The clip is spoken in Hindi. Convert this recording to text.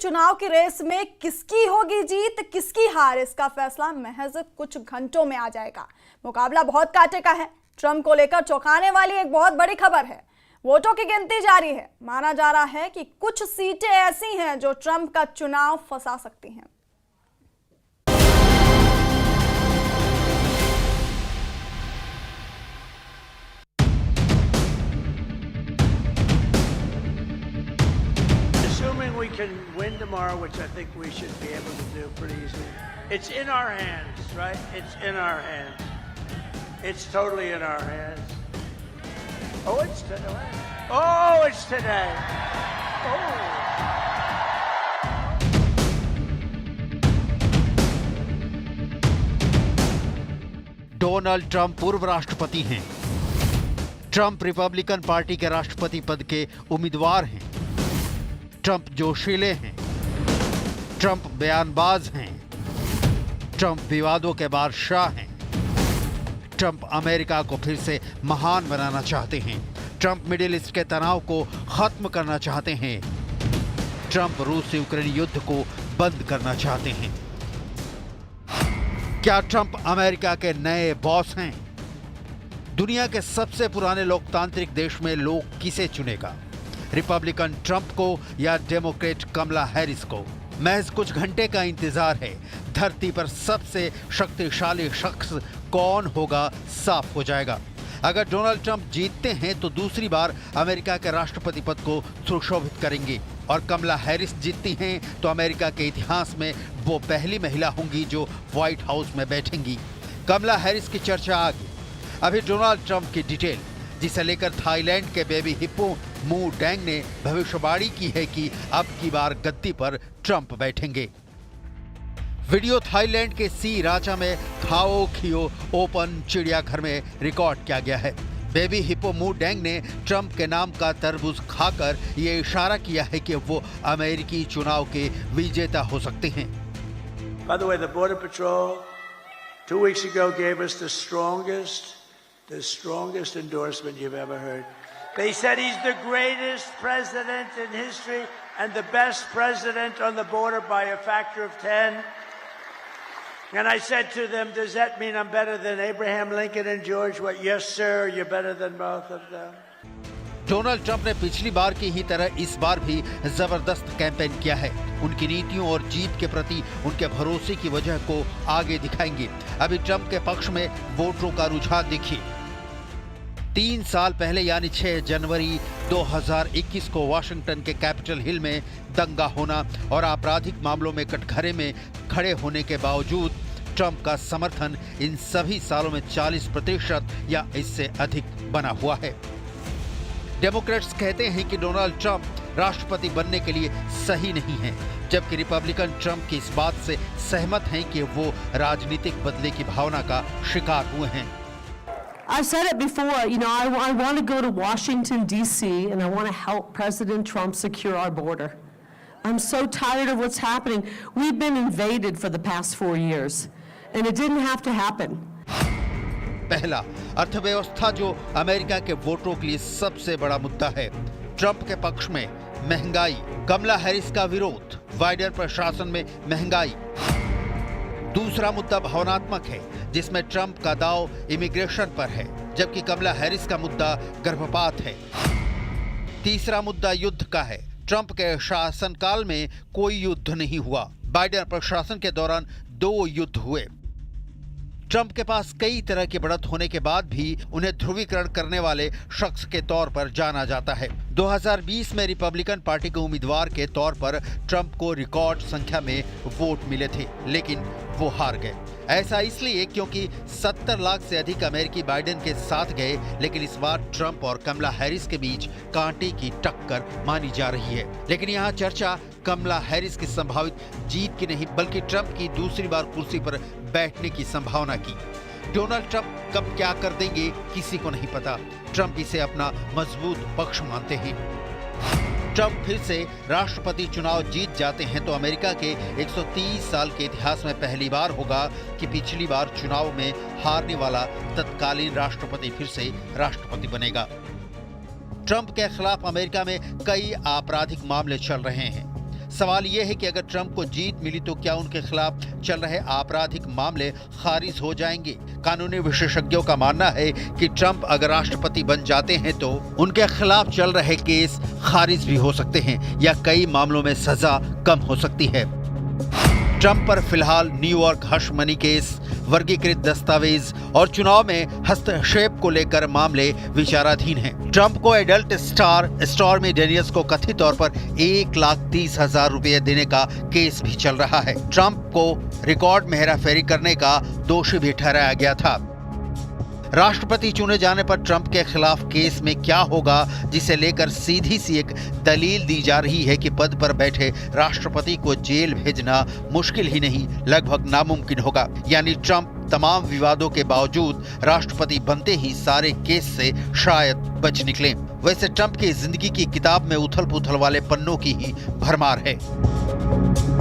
चुनाव की रेस में किसकी होगी जीत, किसकी हार, इसका फैसला महज कुछ घंटों में आ जाएगा। मुकाबला बहुत कांटे का है। ट्रंप को लेकर चौंकाने वाली एक बहुत बड़ी खबर है। वोटों की गिनती जारी है। माना जा रहा है कि कुछ सीटें ऐसी हैं जो ट्रंप का चुनाव फंसा सकती हैं। Assuming we can win tomorrow, which I think we should be able to do pretty easily. It's in our hands, right? It's in our hands. It's totally in our hands. Oh, it's today. Oh, it's today. Oh. Donald Trump पूर्व राष्ट्रपति हैं। ट्रंप रिपब्लिकन पार्टी के राष्ट्रपति पद के उम्मीदवार हैं। ट्रंप जोशीले हैं। ट्रंप बयानबाज हैं। ट्रंप विवादों के बादशाह हैं। ट्रंप अमेरिका को फिर से महान बनाना चाहते हैं। ट्रंप मिडिल ईस्ट के तनाव को खत्म करना चाहते हैं। ट्रंप रूस यूक्रेन युद्ध को बंद करना चाहते हैं। क्या ट्रंप अमेरिका के नए बॉस हैं? दुनिया के सबसे पुराने लोकतांत्रिक देश में लोग किसे चुनेगा? रिपब्लिकन ट्रंप को या डेमोक्रेट कमला हैरिस को? महज कुछ घंटे का इंतजार है। धरती पर सबसे शक्तिशाली शख्स कौन होगा साफ हो जाएगा। अगर डोनाल्ड ट्रंप जीतते हैं तो दूसरी बार अमेरिका के राष्ट्रपति पद को सुशोभित करेंगे और कमला हैरिस जीतती हैं तो अमेरिका के इतिहास में वो पहली महिला होंगी जो व्हाइट हाउस में बैठेंगी। कमला हैरिस की चर्चा आगे। अभी डोनाल्ड ट्रंप की डिटेल, जिसे लेकर थाईलैंड के बेबी हिप्पो मू डैंग ने भविष्यवाणी की है कि अब की बार गद्दी पर ट्रंप बैठेंगे। वीडियो थाईलैंड के सी राचा में थाओ खियो ओपन चिड़ियाघर में रिकॉर्ड किया गया है। बेबी हिप्पो मू डैंग ने ट्रंप के नाम का तरबूज खाकर ये इशारा किया है कि वो अमेरिकी चुनाव के विजेता हो सकते हैं। By the way, the Border Patrol 2 weeks ago gave us the strongest endorsement you've ever heard. They said he's the greatest president in history and the best president on the border by a factor of 10. And I said to them, does that mean I'm better than Abraham Lincoln and George? What? Yes, sir, you're better than both of them. Donald Trump ने पिछली बार की ही तरह इस बार भी जबरदस्त कैंपेन किया है। उनकी नीतियों और जीत के प्रति उनके भरोसे की वजह को आगे दिखाएंगे। अभी ट्रंप के पक्ष में वोटरों का रुझान देखिए। 3 साल पहले यानी 6 जनवरी 2021 को वाशिंगटन के कैपिटल हिल में दंगा होना और आपराधिक मामलों में कटघरे में खड़े होने के बावजूद ट्रंप का समर्थन इन सभी सालों में 40% या इससे अधिक बना हुआ है। डेमोक्रेट्स कहते हैं कि डोनाल्ड ट्रंप राष्ट्रपति बनने के लिए सही नहीं है, जबकि रिपब्लिकन ट्रंप की इस बात से सहमत हैं कि वो राजनीतिक बदले की भावना का शिकार हुए हैं। I've said it before, I want to go to Washington, D.C., and I want to help President Trump secure our border. I'm so tired of what's happening. We've been invaded for the past 4 years, and it didn't have to happen. पहला, अर्थव्यवस्था जो अमेरिका के वोटरों के लिए सबसे बड़ा मुद्दा है। ट्रंप के पक्ष में महंगाई, कमला हैरिस का विरोध, बाइडेन प्रशासन में महंगाई। दूसरा मुद्दा भावनात्मक है, जिसमें ट्रंप का दाव इमिग्रेशन पर है, जबकि कमला हैरिस का मुद्दा गर्भपात है। तीसरा मुद्दा युद्ध का है। ट्रंप के शासनकाल में कोई युद्ध नहीं हुआ। बाइडेन प्रशासन के दौरान 2 युद्ध हुए। ट्रंप के पास कई तरह की बढ़त होने के बाद भी उन्हें ध्रुवीकरण करने वाले शख्स के तौर पर जाना जाता है। 2020 में रिपब्लिकन पार्टी के उम्मीदवार के तौर पर ट्रंप को रिकॉर्ड संख्या में वोट मिले थे, लेकिन वो हार गए। ऐसा इसलिए क्योंकि 70 लाख से अधिक अमेरिकी बाइडेन के साथ गए, लेकिन इस बार ट्रंप और कमला हैरिस के बीच कांटे की टक्कर मानी जा रही है। लेकिन यहाँ चर्चा कमला हैरिस की संभावित जीत की नहीं, बल्कि ट्रंप की दूसरी बार कुर्सी पर बैठने की संभावना की। डोनाल्ड ट्रंप कब क्या कर देंगे किसी को नहीं पता। ट्रंप इसे अपना मजबूत पक्ष मानते हैं। ट्रंप फिर से राष्ट्रपति चुनाव जीत जाते हैं तो अमेरिका के 130 साल के इतिहास में पहली बार होगा कि पिछली बार चुनाव में हारने वाला तत्कालीन राष्ट्रपति फिर से राष्ट्रपति बनेगा। ट्रंप के खिलाफ अमेरिका में कई आपराधिक मामले चल रहे हैं। सवाल यह है कि अगर ट्रंप को जीत मिली तो क्या उनके खिलाफ चल रहे आपराधिक मामले खारिज हो जाएंगे? कानूनी विशेषज्ञों का मानना है कि ट्रंप अगर राष्ट्रपति बन जाते हैं तो उनके खिलाफ चल रहे केस खारिज भी हो सकते हैं या कई मामलों में सजा कम हो सकती है। ट्रंप पर फिलहाल न्यूयॉर्क हश मनी केस, वर्गीकृत दस्तावेज और चुनाव में हस्तक्षेप को लेकर मामले विचाराधीन हैं। ट्रंप को एडल्ट स्टार स्टॉर्मी डेनियल्स को कथित तौर पर 1,30,000 रुपए देने का केस भी चल रहा है। ट्रंप को रिकॉर्ड में हेराफेरी करने का दोषी भी ठहराया गया था। राष्ट्रपति चुने जाने पर ट्रंप के खिलाफ केस में क्या होगा, जिसे लेकर सीधी सी एक दलील दी जा रही है कि पद पर बैठे राष्ट्रपति को जेल भेजना मुश्किल ही नहीं, लगभग नामुमकिन होगा। यानी ट्रंप तमाम विवादों के बावजूद राष्ट्रपति बनते ही सारे केस से शायद बच निकले। वैसे ट्रंप की जिंदगी की किताब में उथल पुथल वाले पन्नों की ही भरमार है।